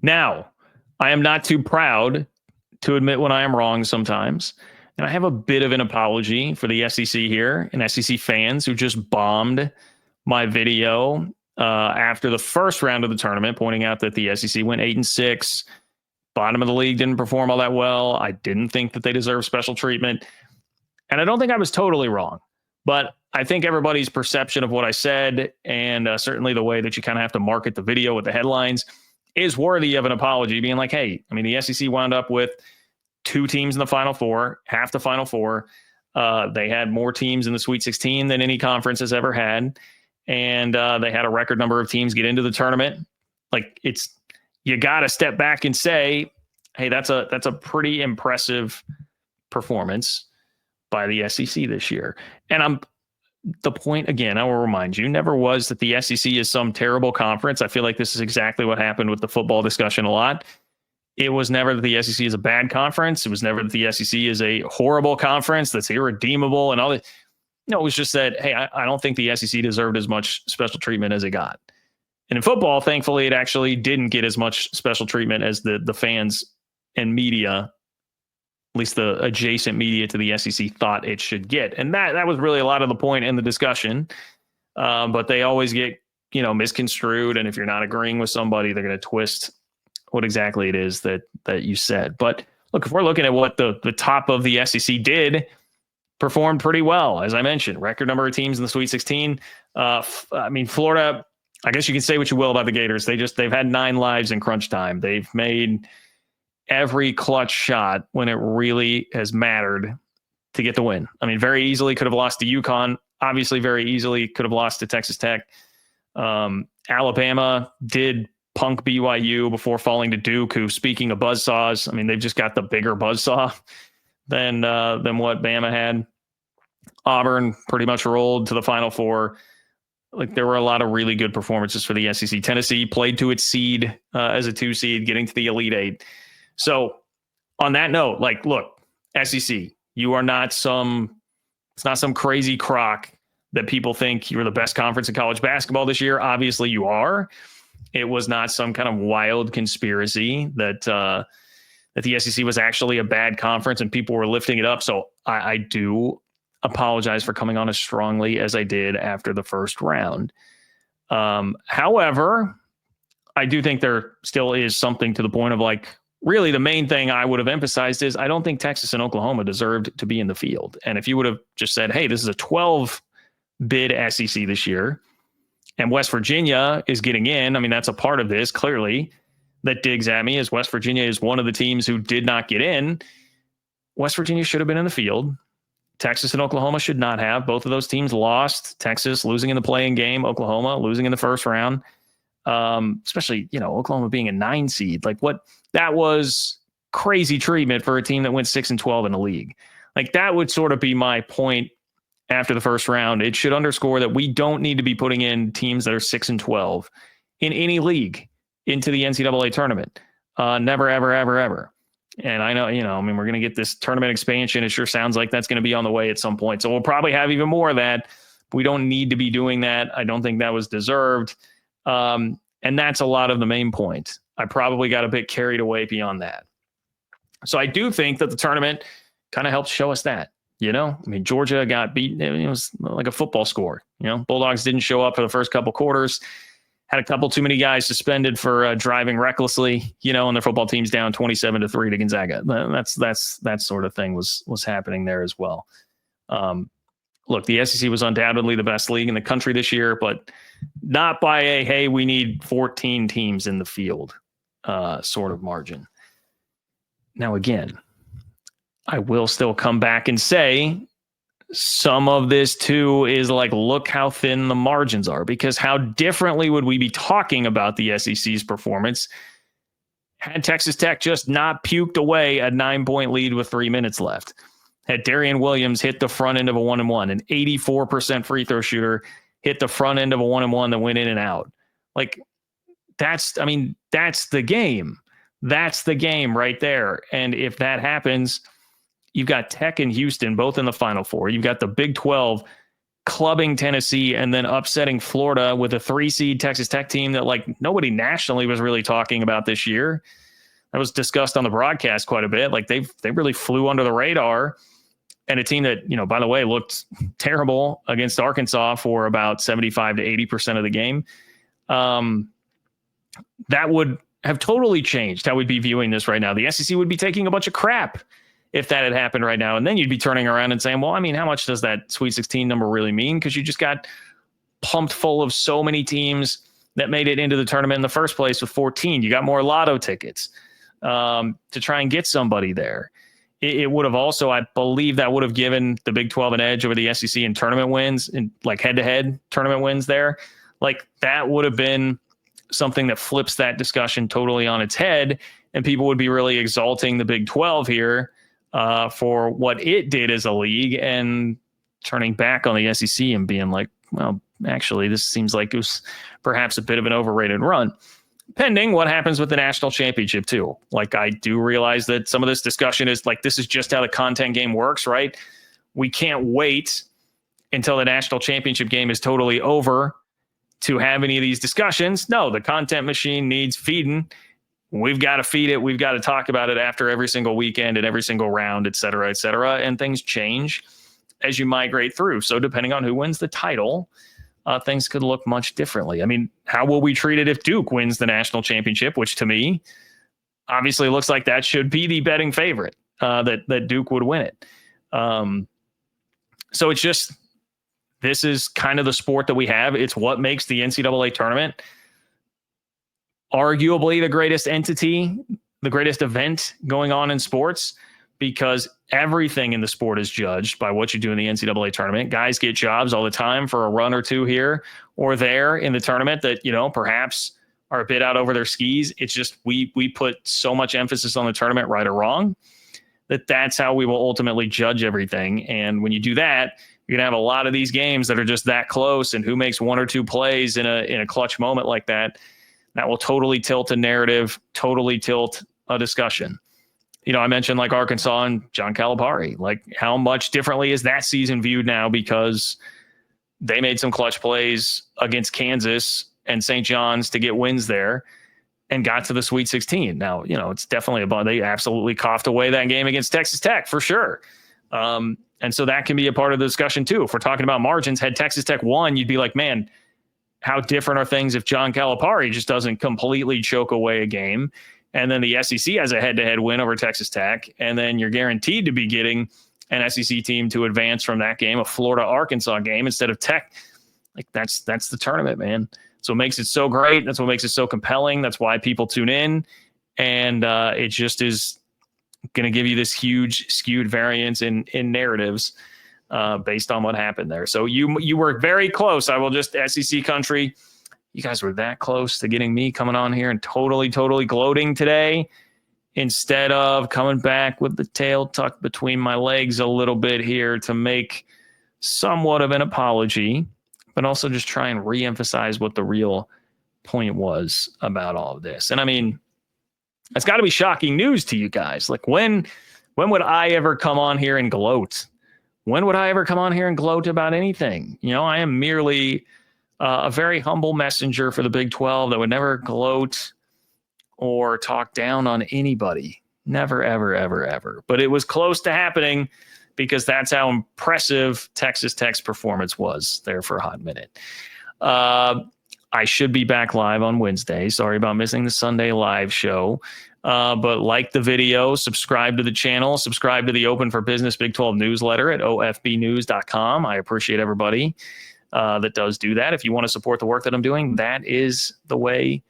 Now, I am not too proud to admit when I am wrong sometimes. And I have a bit of an apology for the SEC here and SEC fans who just bombed my video after the first round of the tournament, pointing out that the SEC went 8-6. Bottom of the league didn't perform all that well. I didn't think that they deserved special treatment. And I don't think I was totally wrong. But I think everybody's perception of what I said, and certainly the way that you kind of have to market the video with the headlines, is worthy of an apology, being like, hey, I mean, the SEC wound up with 2 teams in the Final Four, half the Final Four. They had more teams in the Sweet 16 than any conference has ever had. And they had a record number of teams get into the tournament. Like, you got to step back and say, hey, that's a pretty impressive performance by the SEC this year. And the point, again, I will remind you, never was that the SEC is some terrible conference. I feel like this is exactly what happened with the football discussion a lot. It was never that the SEC is a bad conference. It was never that the SEC is a horrible conference that's irredeemable and all that. No, it was just that, hey, I don't think the SEC deserved as much special treatment as it got. And in football, thankfully, it actually didn't get as much special treatment as the fans and media, at least the adjacent media to the SEC, thought it should get. And that was really a lot of the point in the discussion. But they always get, misconstrued. And if you're not agreeing with somebody, they're going to twist what exactly it is that you said. But look, if we're looking at what the top of the SEC did, performed pretty well. As I mentioned, record number of teams in the Sweet 16. Florida, I guess you can say what you will about the Gators. They've had 9 lives in crunch time. They've made every clutch shot when it really has mattered to get the win. I mean, very easily could have lost to UConn. Obviously, very easily could have lost to Texas Tech. Alabama did punk BYU before falling to Duke, who, speaking of buzzsaws, I mean, they've just got the bigger buzzsaw than what Bama had. Auburn pretty much rolled to the Final Four. Like, there were a lot of really good performances for the SEC. Tennessee played to its seed as a 2 seed, getting to the Elite 8. So on that note, like, look, SEC, you are not it's not some crazy crock that people think you're the best conference in college basketball this year. Obviously you are. It was not some kind of wild conspiracy that the SEC was actually a bad conference and people were lifting it up. So I do apologize for coming on as strongly as I did after the first round. However, I do think there still is something to the point of, like, really the main thing I would have emphasized is I don't think Texas and Oklahoma deserved to be in the field. And if you would have just said, hey, this is a 12 bid SEC this year, and West Virginia is getting in, I mean, that's a part of this, clearly, that digs at me, as West Virginia is one of the teams who did not get in. West Virginia should have been in the field. Texas and Oklahoma should not have. Both of those teams lost. Texas losing in the play-in game, Oklahoma losing in the first round. Especially, Oklahoma being a 9 seed. Like, that was crazy treatment for a team that went 6-12 in the league. Like, that would sort of be my point after the first round. It should underscore that we don't need to be putting in teams that are 6-12 in any league into the NCAA tournament. Never, ever, ever, ever. And I know, we're going to get this tournament expansion. It sure sounds like that's going to be on the way at some point. So we'll probably have even more of that. We don't need to be doing that. I don't think that was deserved. And that's a lot of the main point. I probably got a bit carried away beyond that. So I do think that the tournament kind of helped show us that, Georgia got beaten. It was like a football score. Bulldogs didn't show up for the first couple quarters. Had a couple too many guys suspended for driving recklessly, and their football team's down 27-3 to Gonzaga. That sort of thing was happening there as well. Look, the SEC was undoubtedly the best league in the country this year, but not by hey, we need 14 teams in the field sort of margin. Now, again, I will still come back and say some of this too is like, look how thin the margins are, because how differently would we be talking about the SEC's performance had Texas Tech just not puked away a 9-point lead with 3 minutes left? Had Darian Williams hit the front end of a 1-and-1, an 84% free throw shooter hit the front end of a 1-and-1 that went in and out. Like, that's the game. That's the game right there. And if that happens, you've got Tech and Houston both in the Final Four. You've got the Big 12 clubbing Tennessee and then upsetting Florida with a 3-seed Texas Tech team that like nobody nationally was really talking about this year. That was discussed on the broadcast quite a bit. Like they really flew under the radar, and a team that, by the way, looked terrible against Arkansas for about 75 to 80% of the game. That would have totally changed how we'd be viewing this right now. The SEC would be taking a bunch of crap if that had happened right now. And then you'd be turning around and saying, well, I mean, how much does that Sweet 16 number really mean? Because you just got pumped full of so many teams that made it into the tournament in the first place with 14. You got more lotto tickets to try and get somebody there. It would have also, I believe that would have given the Big 12 an edge over the SEC in tournament wins, and like head-to-head tournament wins there. Like that would have been something that flips that discussion totally on its head, and people would be really exalting the Big 12 here for what it did as a league, and turning back on the SEC and being like, well, actually, this seems like it was perhaps a bit of an overrated run, pending what happens with the national championship too. Like, I do realize that some of this discussion is like, this is just how the content game works, right? We can't wait until the national championship game is totally over to have any of these discussions. No, the content machine needs feeding. We've got to feed it. We've got to talk about it after every single weekend and every single round, et cetera, and things change as you migrate through. So depending on who wins the title, things could look much differently. I mean, how will we treat it if Duke wins the national championship, which to me obviously looks like that should be the betting favorite, that Duke would win it. So it's just, this is kind of the sport that we have. It's what makes the NCAA tournament arguably the greatest entity, the greatest event going on in sports, because everything in the sport is judged by what you do in the NCAA tournament. Guys get jobs all the time for a run or two here or there in the tournament that, perhaps are a bit out over their skis. It's just, we put so much emphasis on the tournament, right or wrong, that's how we will ultimately judge everything. And when you do that, you're going to have a lot of these games that are just that close, and who makes one or two plays in a clutch moment like that will totally tilt a narrative, totally tilt a discussion. I mentioned like Arkansas and John Calipari. Like, how much differently is that season viewed now because they made some clutch plays against Kansas and St. John's to get wins there and got to the Sweet 16. Now, it's definitely they absolutely coughed away that game against Texas Tech for sure. And so that can be a part of the discussion too. If we're talking about margins, had Texas Tech won, you'd be like, man, how different are things if John Calipari just doesn't completely choke away a game, and then the SEC has a head-to-head win over Texas Tech, and then you're guaranteed to be getting an SEC team to advance from that game, a Florida-Arkansas game instead of Tech. Like, that's the tournament, man. So it makes it so great. That's what makes it so compelling. That's why people tune in, and it just is going to give you this huge skewed variance in narratives based on what happened there. So you were very close. I will just, SEC country, you guys were that close to getting me coming on here and totally gloating today, instead of coming back with the tail tucked between my legs a little bit here to make somewhat of an apology, but also just try and reemphasize what the real point was about all of this. And I mean, it's got to be shocking news to you guys. Like, when would I ever come on here and gloat? When would I ever come on here and gloat about anything? I am merely a very humble messenger for the Big 12 that would never gloat or talk down on anybody. Never, ever, ever, ever. But it was close to happening because that's how impressive Texas Tech's performance was there for a hot minute. I should be back live on Wednesday. Sorry about missing the Sunday live show. But like the video, subscribe to the channel, subscribe to the Open for Business Big 12 newsletter at ofbnews.com. I appreciate everybody that does do that. If you want to support the work that I'm doing, that is the way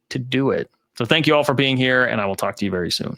to do it. So thank you all for being here, and I will talk to you very soon.